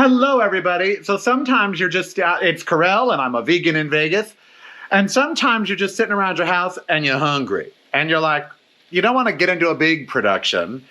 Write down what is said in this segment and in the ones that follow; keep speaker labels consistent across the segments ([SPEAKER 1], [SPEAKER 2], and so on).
[SPEAKER 1] Hello, everybody. So sometimes you're just, it's Karel, and I'm a vegan in Vegas. And sometimes you're just sitting around your house and you're hungry. And you're like, you don't want to get into a big production,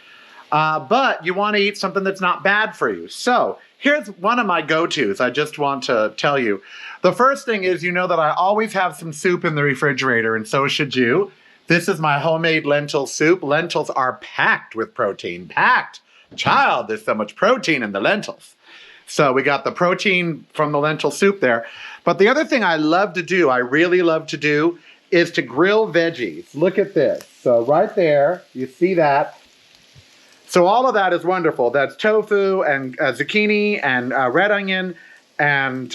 [SPEAKER 1] but you want to eat something that's not bad for you. So here's one of my go-tos I just want to tell you. The first thing is, you know that I always have some soup in the refrigerator, and so should you. This is my homemade lentil soup. Lentils are packed with protein. Packed. Child, there's so much protein in the lentils. So we got the protein from the lentil soup there. But the other thing I love to do, I really love to do, is to grill veggies. Look at this. So right there, you see that. So all of that is wonderful. That's tofu and zucchini and red onion and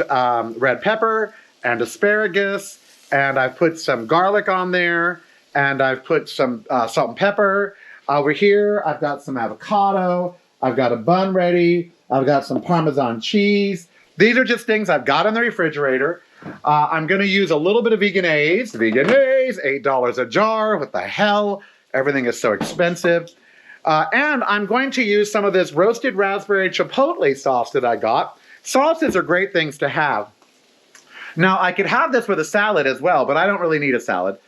[SPEAKER 1] red pepper and asparagus. And I've put some garlic on there. And I've put some salt and pepper. Over here, I've got some avocado. I've got a bun ready. I've got some Parmesan cheese. These are just things I've got in the refrigerator. I'm going to use a little bit of Veganese. Veganese, $8 a jar. What the hell? Everything is so expensive. And I'm going to use some of this roasted raspberry chipotle sauce that I got. Sauces are great things to have. Now, I could have this with a salad as well, but I don't really need a salad.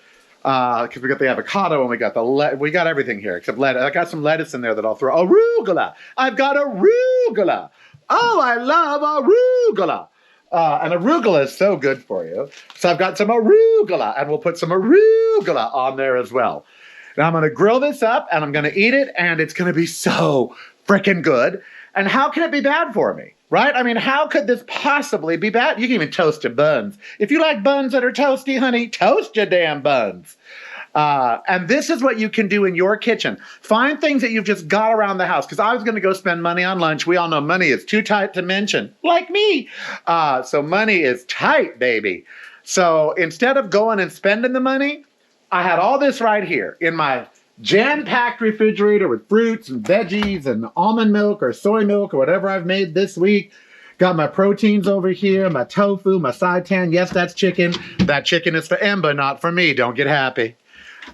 [SPEAKER 1] Because we got the avocado and we got everything here except lettuce. I got some lettuce in there that I'll throw. Arugula. I've got arugula. Oh, I love arugula. And arugula is so good for you. So I've got some arugula, and we'll put some arugula on there as well. Now I'm going to grill this up, and I'm going to eat it, and it's going to be so freaking good. And how can it be bad for me? Right? I mean, how could this possibly be bad? You can even toast your buns. If you like buns that are toasty, honey, toast your damn buns. And this is what you can do in your kitchen. Find things that you've just got around the house. Because I was going to go spend money on lunch. We all know money is too tight to mention. Like me. So money is tight, baby. So instead of going and spending the money, I had all this right here in my jam-packed refrigerator with fruits and veggies and almond milk or soy milk or whatever I've made this week. Got my proteins over here, my tofu, my seitan. Yes, that's chicken. That chicken is for Ember, not for me. Don't get happy.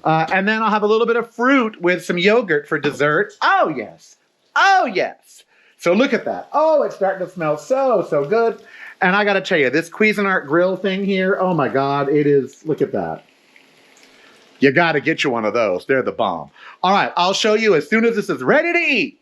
[SPEAKER 1] And then I'll have a little bit of fruit with some yogurt for dessert. Oh, yes. Oh, yes. So look at that. Oh, it's starting to smell so, so good. And I got to tell you, this Cuisinart grill thing here, oh, my God, it is, look at that. You got to get you one of those. They're the bomb. All right, I'll show you as soon as this is ready to eat.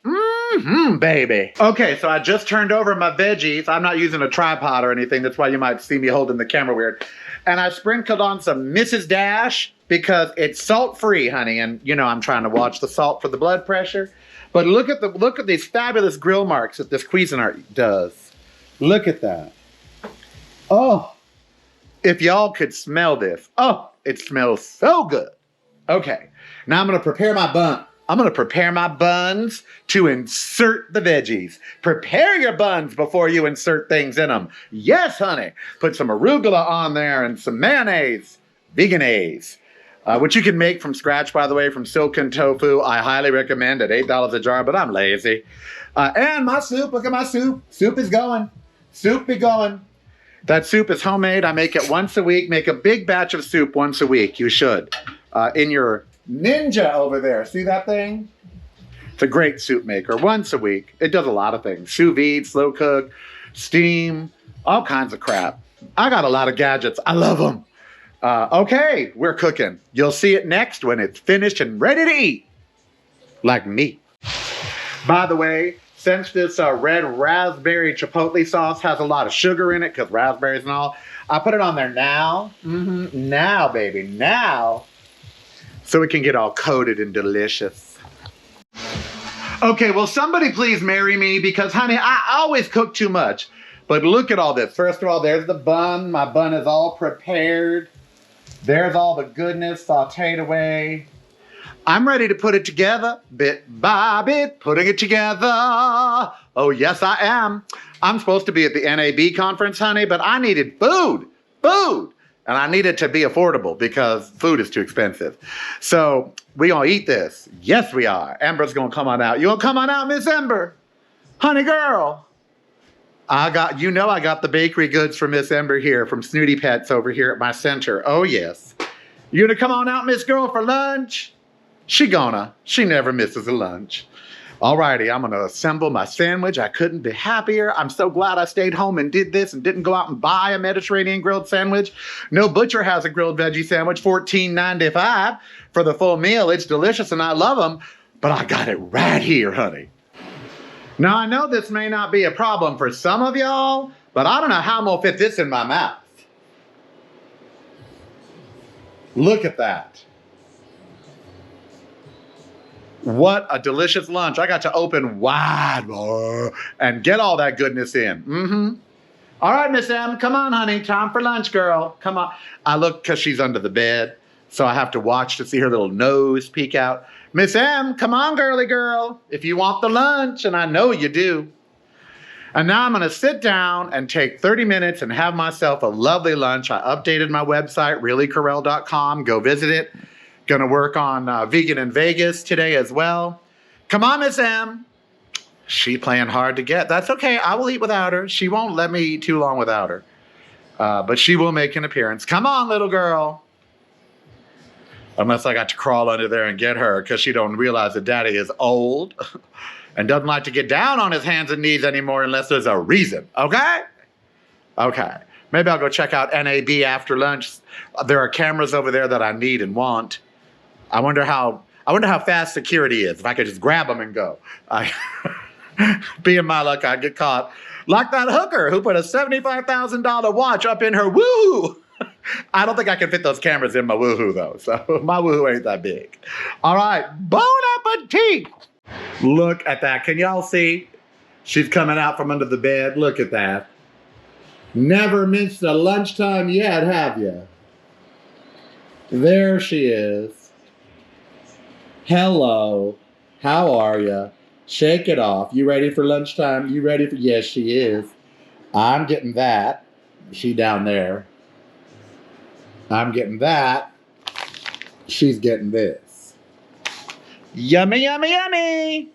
[SPEAKER 1] Baby. Okay, so I just turned over my veggies. I'm not using a tripod or anything. That's why you might see me holding the camera weird. And I sprinkled on some Mrs. Dash because it's salt-free, honey. And, you know, I'm trying to watch the salt for the blood pressure. But look at these fabulous grill marks that this Cuisinart does. Look at that. Oh, if y'all could smell this. Oh. It smells so good. Okay, now I'm going to prepare my bun. I'm going to prepare my buns to insert the veggies. Prepare your buns before you insert things in them. Yes, honey. Put some arugula on there and some mayonnaise. Veganese. Which you can make from scratch, by the way, from silken tofu. I highly recommend at $8 a jar, but I'm lazy. And my soup. Look at my soup. Soup is going. Soup be going. That soup is homemade. I make it once a week. Make a big batch of soup once a week. You should. In your Ninja over there. See that thing? It's a great soup maker. Once a week. It does a lot of things. Sous vide, slow cook, steam, all kinds of crap. I got a lot of gadgets. I love them. Okay, we're cooking. You'll see it next when it's finished and ready to eat. Like me. By the way, since this red raspberry chipotle sauce has a lot of sugar in it, because raspberries and all, I put it on there now. Now, baby, now. So it can get all coated and delicious. Okay, well, somebody please marry me because, honey, I always cook too much. But look at all this. First of all, there's the bun. My bun is all prepared. There's all the goodness sauteed away. I'm ready to put it together, bit by bit, putting it together. Oh, yes, I am. I'm supposed to be at the NAB conference, honey, but I needed food. And I need it to be affordable because food is too expensive. So we gonna eat this. Yes, we are. Ember's gonna come on out. You gonna come on out, Miss Ember? Honey girl. I got the bakery goods from Miss Ember here, from Snooty Pets over here at my center. Oh, yes. You gonna come on out, Miss Girl, for lunch? She never misses a lunch. Alrighty, I'm gonna assemble my sandwich. I couldn't be happier. I'm so glad I stayed home and did this and didn't go out and buy a Mediterranean grilled sandwich. No butcher has a grilled veggie sandwich, $14.95 for the full meal. It's delicious and I love them, but I got it right here, honey. Now I know this may not be a problem for some of y'all, but I don't know how I'm gonna fit this in my mouth. Look at that. What a delicious lunch. I got to open wide and get all that goodness in. All right, Miss M, come on, honey. Time for lunch, girl. Come on. I look because she's under the bed, so I have to watch to see her little nose peek out. Miss M, come on, girly girl. If you want the lunch, and I know you do. And now I'm going to sit down and take 30 minutes and have myself a lovely lunch. I updated my website, reallykarel.com. Go visit it. Gonna work on vegan in Vegas today as well. Come on, Miss M. She playing hard to get. That's okay. I will eat without her. She won't let me eat too long without her. But she will make an appearance. Come on, little girl. Unless I got to crawl under there and get her because she don't realize that daddy is old and doesn't like to get down on his hands and knees anymore unless there's a reason. Okay? Okay. Maybe I'll go check out NAB after lunch. There are cameras over there that I need and want. I wonder how fast security is. If I could just grab them and go. Being my luck, I'd get caught. Like that hooker who put a $75,000 watch up in her woohoo. I don't think I can fit those cameras in my woohoo though. So my woohoo ain't that big. All right, bon appetit. Look at that. Can y'all see? She's coming out from under the bed. Look at that. Never missed a lunchtime yet, have you? There she is. Hello. How are you? Shake it off. You ready for lunchtime? You ready for... Yes, she is. I'm getting that. She down there. I'm getting that. She's getting this. Yummy, yummy, yummy.